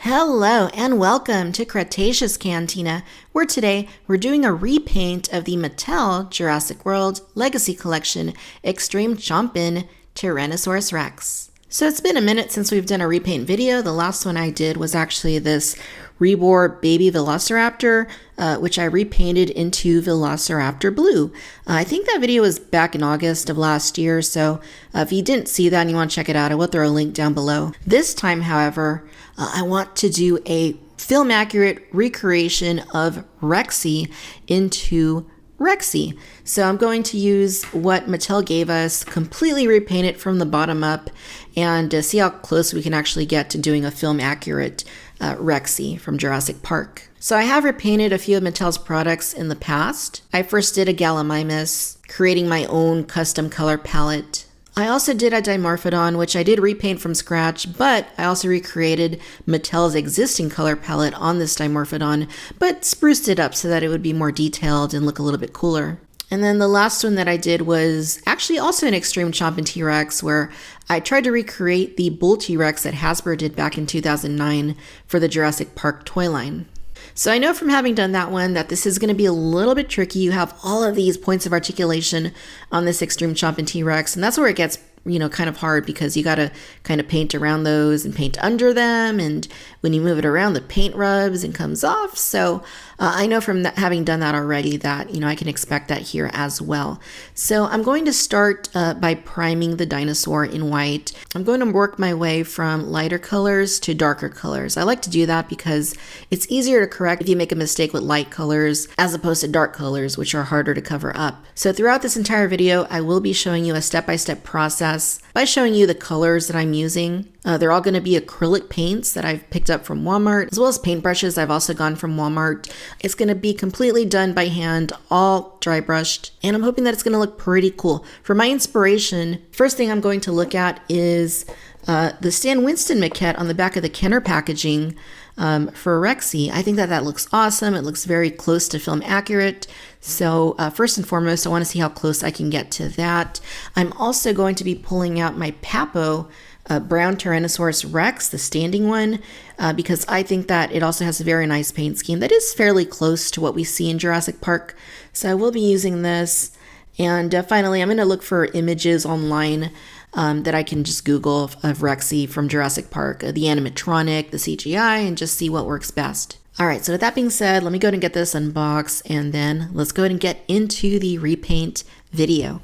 Hello and welcome to Cretaceous Cantina, where today we're doing a repaint of the Mattel Jurassic World Legacy Collection Extreme Chompin Tyrannosaurus Rex. So it's been a minute since we've done a repaint video. The last one I did was actually this Rebor baby Velociraptor, which I repainted into Velociraptor blue. I think that video was back in August of last year, so if you didn't see that and you want to check it out, I will throw a link down below. This time, however, I want to do a film accurate recreation of Rexy into Rexy. So I'm going to use what Mattel gave us, completely repaint it from the bottom up, and see how close we can actually get to doing a film accurate Rexy from Jurassic Park. So I have repainted a few of Mattel's products in the past. I first did a Gallimimus, creating my own custom color palette. I also did a Dimorphodon, which I did repaint from scratch, but I also recreated Mattel's existing color palette on this Dimorphodon, but spruced it up so that it would be more detailed and look a little bit cooler. And then the last one that I did was actually also an Extreme Chompin T-Rex, where I tried to recreate the Bull T-Rex that Hasbro did back in 2009 for the Jurassic Park toy line. So I know from having done that one that this is going to be a little bit tricky. You have all of these points of articulation on this Extreme Chompin T-Rex, and that's where it gets kind of hard, because you got to kind of paint around those and paint under them, and when you move it around, the paint rubs and comes off. So I know from having done that already that I can expect that here as well. So I'm going to start by priming the dinosaur in white. I'm going to work my way from lighter colors to darker colors. I like to do that because it's easier to correct if you make a mistake with light colors as opposed to dark colors, which are harder to cover up. So throughout this entire video, I will be showing you a step-by-step process by showing you the colors that I'm using. They're all going to be acrylic paints that I've picked up from Walmart, as well as paintbrushes I've also gone from Walmart. It's going to be completely done by hand, all dry brushed, and I'm hoping that it's going to look pretty cool. For my inspiration, first thing I'm going to look at is the Stan Winston maquette on the back of the Kenner packaging for Rexy. I think that looks awesome. It looks very close to film accurate. So first and foremost, I want to see how close I can get to that. I'm also going to be pulling out my Papo brown Tyrannosaurus Rex, the standing one, because I think that it also has a very nice paint scheme that is fairly close to what we see in Jurassic Park. So I will be using this. And finally, I'm going to look for images online that I can just Google of Rexy from Jurassic Park, the animatronic, the CGI, and just see what works best. All right, so with that being said, let me go ahead and get this unboxed, and then let's go ahead and get into the repaint video.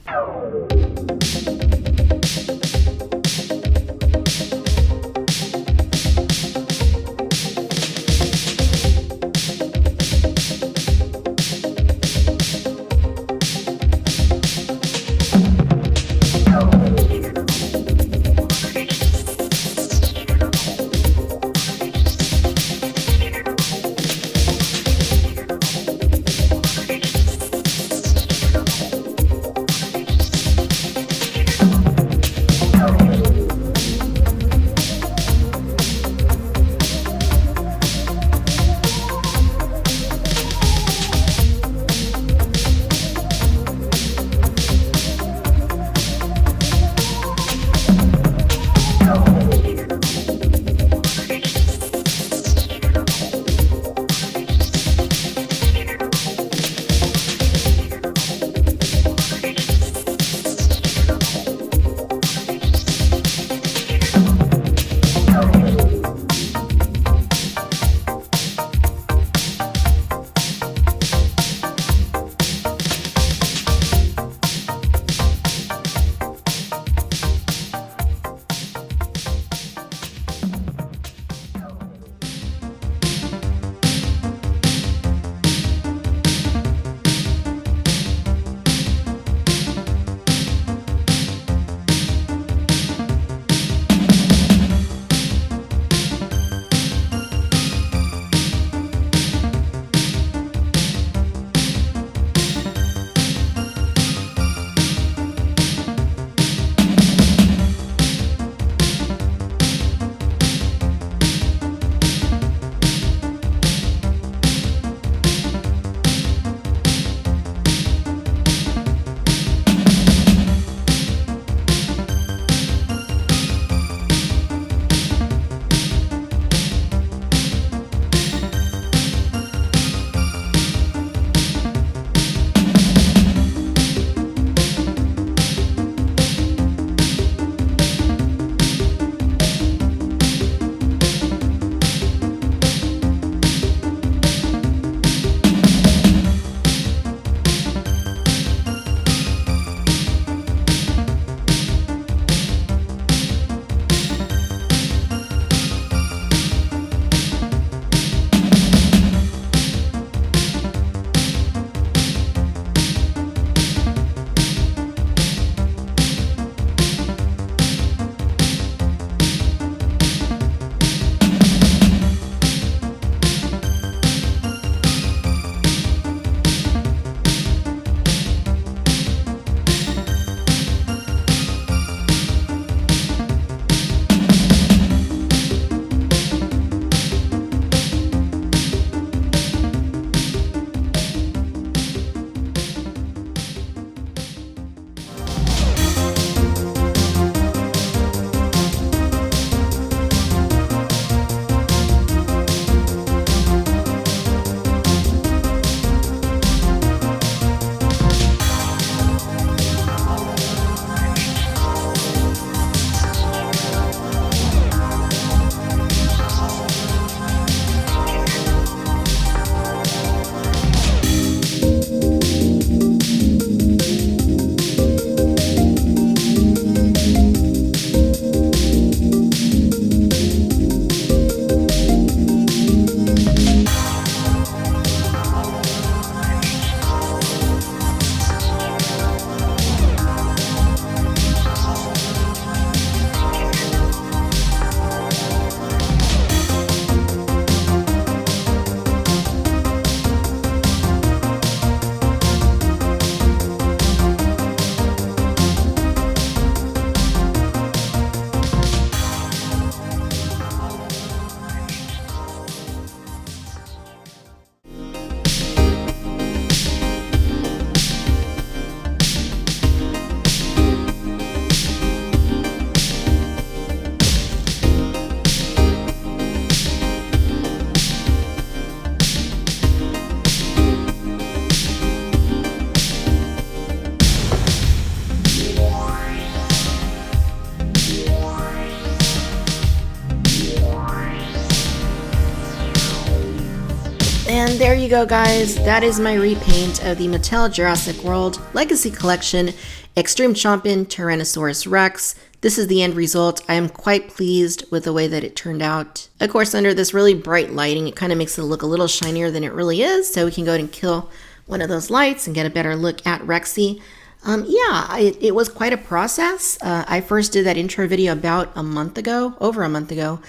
there you go, guys. That is my repaint of the Mattel Jurassic World Legacy Collection Extreme Chompin Tyrannosaurus Rex. This is the end result. I am quite pleased with the way that it turned out. Of course, under this really bright lighting, it kind of makes it look a little shinier than it really is, so we can go ahead and kill one of those lights and get a better look at Rexy. It was quite a process. I first did that intro video about over a month ago.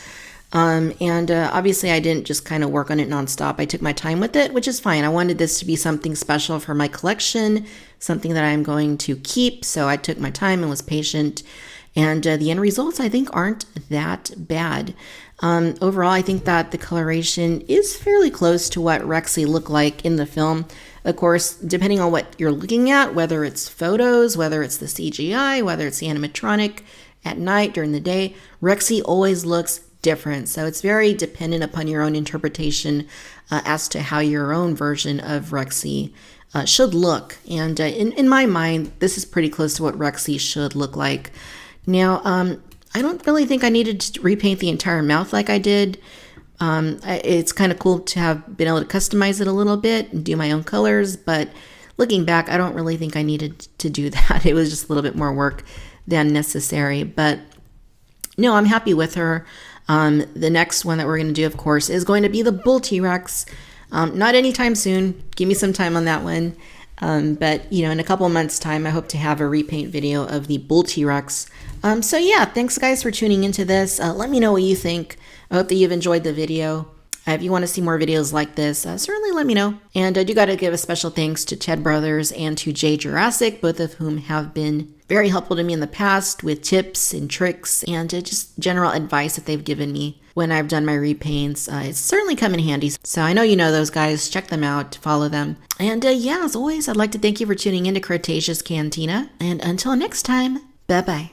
Obviously I didn't just kind of work on it nonstop. I took my time with it, which is fine. I wanted this to be something special for my collection, something that I'm going to keep. So I took my time and was patient. And the end results, I think, aren't that bad. Overall, I think that the coloration is fairly close to what Rexy looked like in the film. Of course, depending on what you're looking at, whether it's photos, whether it's the CGI, whether it's the animatronic, at night, during the day, Rexy always looks different. So it's very dependent upon your own interpretation as to how your own version of Rexy should look. And in my mind, this is pretty close to what Rexy should look like. Now, I don't really think I needed to repaint the entire mouth like I did. It's kind of cool to have been able to customize it a little bit and do my own colors, but looking back, I don't really think I needed to do that. It was just a little bit more work than necessary, but no, I'm happy with her. The next one that we're going to do, of course, is going to be the Bull T-Rex. Not anytime soon. Give me some time on that one. But, in a couple of months' time, I hope to have a repaint video of the Bull T-Rex. So yeah, thanks guys for tuning into this. Let me know what you think. I hope that you've enjoyed the video. If you want to see more videos like this, certainly let me know. And I do got to give a special thanks to Ted Brothers and to Jay Jurassic, both of whom have been very helpful to me in the past with tips and tricks and just general advice that they've given me when I've done my repaints. It's certainly come in handy. So I know you know those guys. Check them out. Follow them. And as always, I'd like to thank you for tuning in to Cretaceous Cantina. And until next time, bye-bye.